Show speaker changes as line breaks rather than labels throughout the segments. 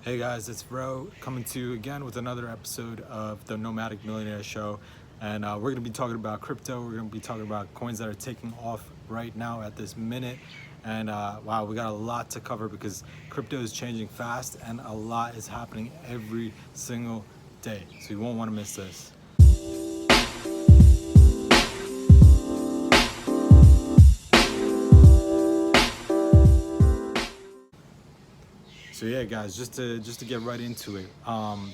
Hey guys, it's Ro coming to you again with another episode of the Nomadic Millionaire Show. And we're going to be talking about crypto. We're going to be talking about coins that are taking off right now at this minute. And wow, we got a lot to cover because crypto is changing fast and a lot is happening every single day. So you won't want to miss this. So yeah, guys, just to get right into it,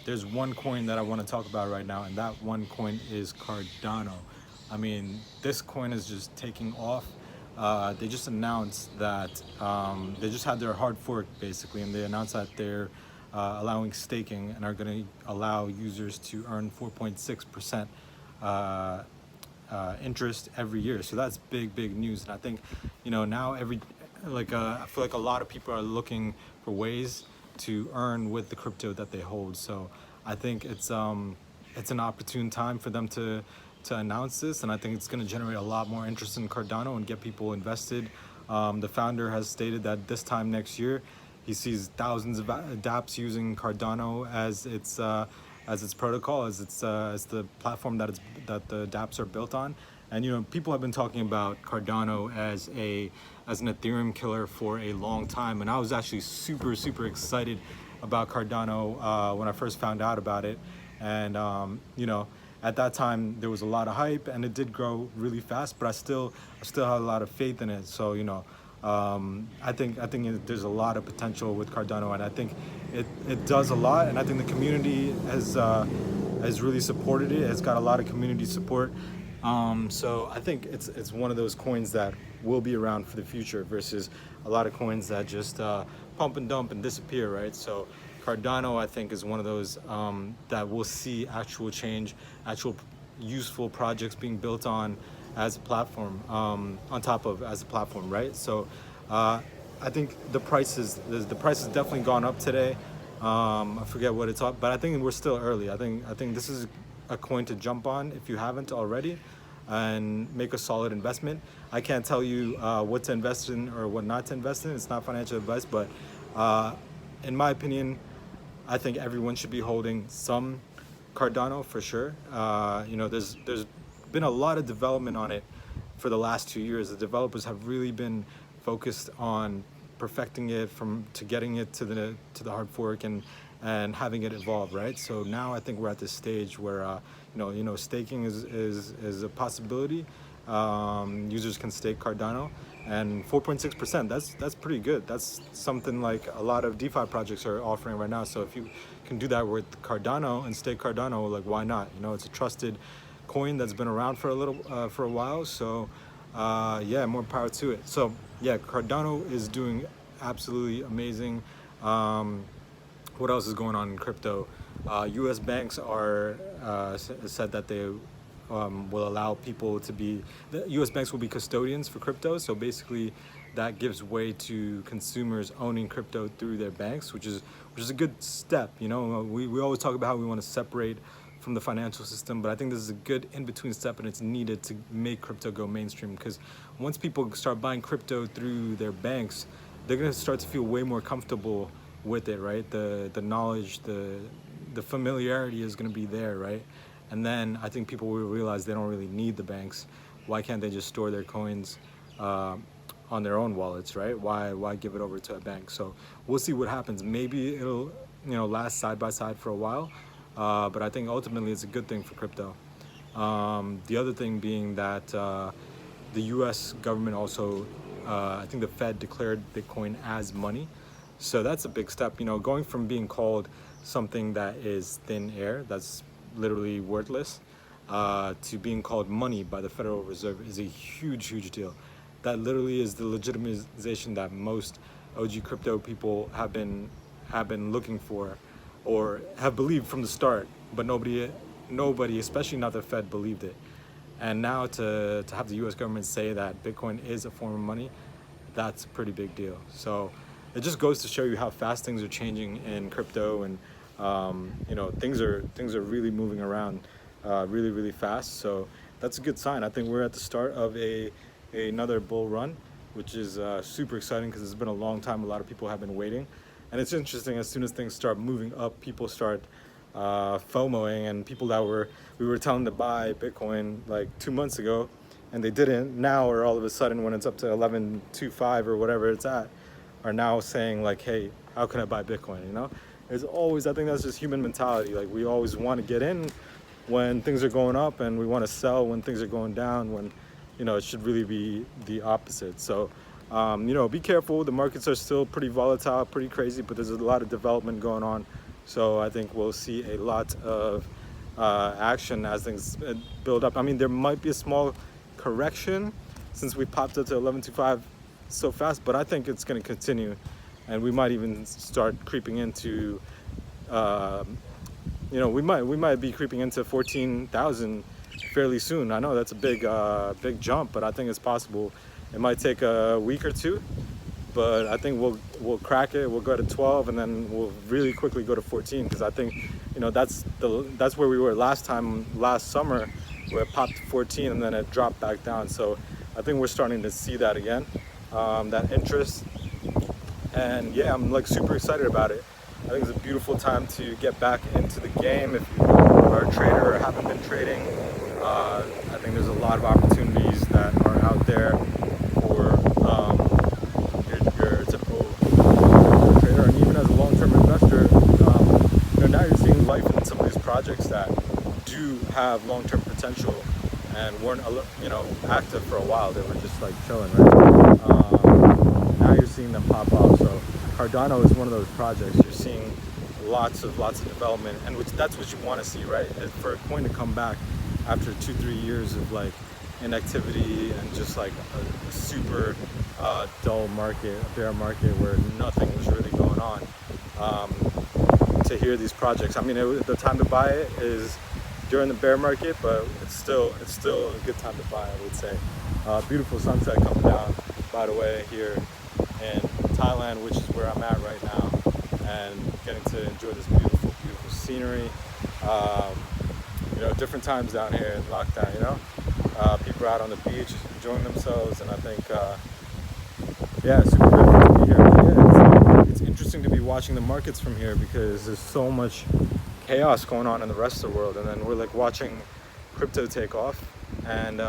there's one coin that I want to talk about right now, and that one coin is Cardano. I mean, this coin is just taking off. They just announced that they just had their hard fork basically, and they announced that they're allowing staking and are going to allow users to earn 4.6% interest every year. So that's big news. And I think, now I feel like a lot of people are looking for ways to earn with the crypto that they hold. So I think it's an opportune time for them to announce this, and I think it's going to generate a lot more interest in Cardano and get people invested. The founder has stated that this time next year, he sees thousands of dApps using Cardano as its protocol, as the platform that the dApps are built on. And people have been talking about Cardano as an Ethereum killer for a long time, and I was actually super excited about Cardano when I first found out about it. And at that time there was a lot of hype, and it did grow really fast, but I still had a lot of faith in it. So I think there's a lot of potential with Cardano, and I think it does a lot, and I think the community has really supported it. It's got a lot of community support. So I think it's one of those coins that will be around for the future versus a lot of coins that just pump and dump and disappear, right? So Cardano, I think, is one of those that will see actual change, actual useful projects being built on as a platform, as a platform, right? So I think the price has definitely gone up today. I forget what it's up, but I think we're still early. I think this is a coin to jump on if you haven't already, and make a solid investment. I can't tell you what to invest in or what not to invest in. It's not financial advice, but in my opinion, I think everyone should be holding some Cardano for sure. There's been a lot of development on it for the last 2 years. The developers have really been focused on perfecting it to getting it to the hard fork and having it evolve, right? So now I think we're at this stage where staking is a possibility. Users can stake Cardano, and 4.6%, that's pretty good. That's something like a lot of DeFi projects are offering right now. So if you can do that with Cardano and stake Cardano, like, why not? It's a trusted coin that's been around for a while. So yeah, more power to it. So yeah, Cardano is doing absolutely amazing. What else is going on in crypto? U.S. banks are said that they will allow people to be. The U.S. banks will be custodians for crypto. So basically, that gives way to consumers owning crypto through their banks, which is a good step. We always talk about how we want to separate from the financial system, but I think this is a good in-between step, and it's needed to make crypto go mainstream. Because once people start buying crypto through their banks, they're going to start to feel way more comfortable with it, right? The knowledge, the familiarity is going to be there, right? And then I think people will realize they don't really need the banks. Why can't they just store their coins on their own wallets, right? Why give it over to a bank? So we'll see what happens. Maybe it'll last side by side for a while, but I think ultimately it's a good thing for crypto. The other thing being that the U.S. government also, I think the Fed declared Bitcoin as money. So that's a big step. Going from being called something that is thin air, that's literally worthless, to being called money by the Federal Reserve is a huge deal. That literally is the legitimization that most OG crypto people have been looking for, or have believed from the start, but nobody, especially not the Fed, believed it. And now to have the U.S. government say that Bitcoin is a form of money, that's a pretty big deal. So it just goes to show you how fast things are changing in crypto, and things are really moving around really fast. So that's a good sign. I think we're at the start of another bull run, which is super exciting because it's been a long time. A lot of people have been waiting. And it's interesting, as soon as things start moving up, people start FOMOing, and people that we were telling to buy Bitcoin like 2 months ago and they didn't, now, or all of a sudden when it's up to 11.25 or whatever it's at, are now saying like, hey, how can I buy Bitcoin? You know, it's always, I think that's just human mentality. Like, we always want to get in when things are going up, and we want to sell when things are going down, when, you know, it should really be the opposite. So you know, be careful. The markets are still pretty volatile, pretty crazy, but there's a lot of development going on. So I think we'll see a lot of action as things build up. I mean, there might be a small correction since we popped up to 11.25 so fast, but I think it's going to continue, and we might even start creeping into, you know, we might be creeping into 14,000 fairly soon. I know that's a big jump, but I think it's possible. It might take a week or two, but I think we'll crack it. We'll go to 12, and then we'll really quickly go to 14, because I think, you know, that's where we were last summer, where it popped to 14 and then it dropped back down. So I think we're starting to see that again, that interest. And yeah, I'm like super excited about it. I think it's a beautiful time to get back into the game. If you are a trader or haven't been trading, I think there's a lot of opportunities that are out there for your typical trader, and even as a long-term investor. You know, now you're seeing life in some of these projects that do have long-term potential and weren't, you know, active for a while. They were just like chilling, right? Now you're seeing them pop off. So Cardano is one of those projects. You're seeing lots of development, and that's what you want to see, right? For a coin to come back after 2-3 years of like inactivity and just like a super dull market, a bear market where nothing was really going on. To hear these projects, I mean, the time to buy it is during the bear market, but it's still a good time to buy, I would say. Beautiful sunset coming down, by the way, here in Thailand, which is where I'm at right now, and getting to enjoy this beautiful scenery. You know, different times down here in lockdown, you know, people are out on the beach enjoying themselves, and I think yeah, it's super good to be here. But yeah, it's interesting to be watching the markets from here, because there's so much chaos going on in the rest of the world, and then we're like watching crypto take off, and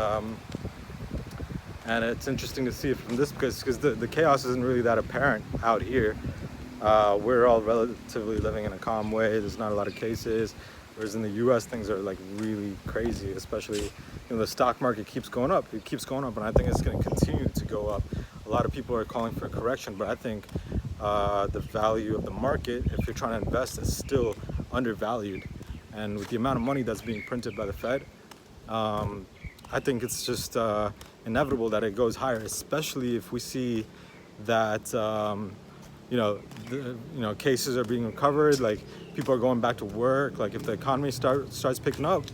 it's interesting to see it from this, because the chaos isn't really that apparent out here. We're all relatively living in a calm way. There's not a lot of cases, whereas in the US things are like really crazy, especially, you know, the stock market keeps going up. It keeps going up, and I think it's going to continue to go up. A lot of people are calling for a correction, but I think the value of the market, if you're trying to invest, is still undervalued. And with the amount of money that's being printed by the Fed, I think it's just inevitable that it goes higher, especially if we see that you know, cases are being recovered, like people are going back to work. Like if the economy starts picking up,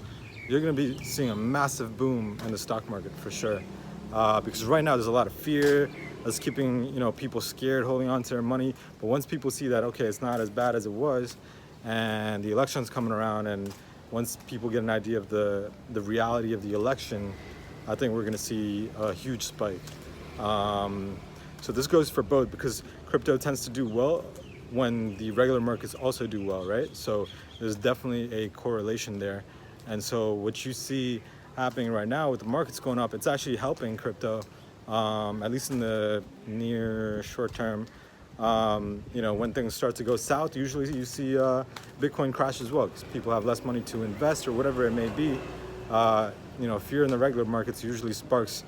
you're going to be seeing a massive boom in the stock market for sure. Because right now there's a lot of fear that's keeping, you know, people scared, holding on to their money. But once people see that, okay, it's not as bad as it was, and the election's coming around, and once people get an idea of the reality of the election, I think we're going to see a huge spike. So this goes for both, because crypto tends to do well when the regular markets also do well, right? So there's definitely a correlation there. And so what you see happening right now with the markets going up, it's actually helping crypto, at least in the near short term. You know, when things start to go south, usually you see Bitcoin crash as well, because people have less money to invest or whatever it may be. You know, fear in the regular markets usually sparks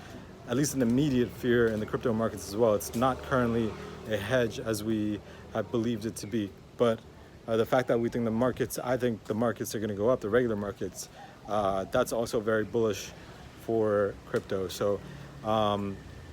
at least an immediate fear in the crypto markets as well. It's not currently a hedge as we have believed it to be, but the fact that we think I think the markets are going to go up, the regular markets, that's also very bullish for crypto. So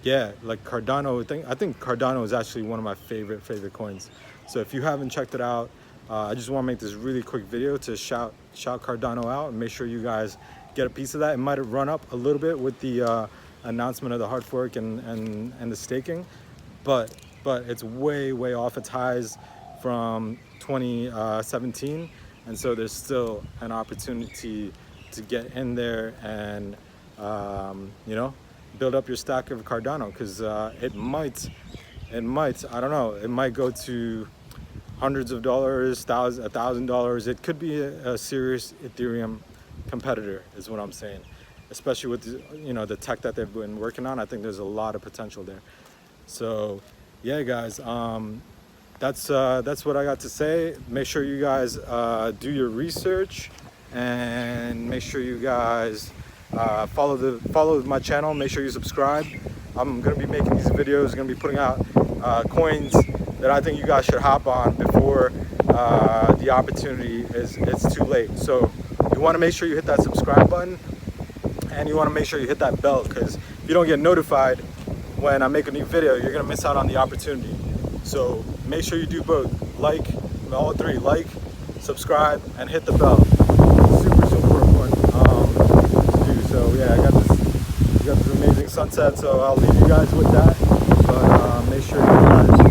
yeah, like Cardano, I think Cardano is actually one of my favorite coins. So if you haven't checked it out, I just want to make this really quick video to shout Cardano out and make sure you guys get a piece of that. It might have run up a little bit with the announcement of the hard fork and the staking, but it's way off its highs from 2017, and so there's still an opportunity to get in there and you know, build up your stack of Cardano, because it might, I don't know, it might go to hundreds of dollars, $1,000. It could be a serious Ethereum competitor, is what I'm saying. Especially with the tech that they've been working on, I think there's a lot of potential there. So, yeah, guys, that's what I got to say. Make sure you guys do your research, and make sure you guys follow my channel. Make sure you subscribe. I'm gonna be making these videos, gonna be putting out coins that I think you guys should hop on before the opportunity it's too late. So you want to make sure you hit that subscribe button, and you want to make sure you hit that bell, because if you don't get notified when I make a new video, you're gonna miss out on the opportunity. So make sure you do both. Like, all three: like, subscribe, and hit the bell. Super important to do. So yeah, I got this amazing sunset, so I'll leave you guys with that. But make sure you guys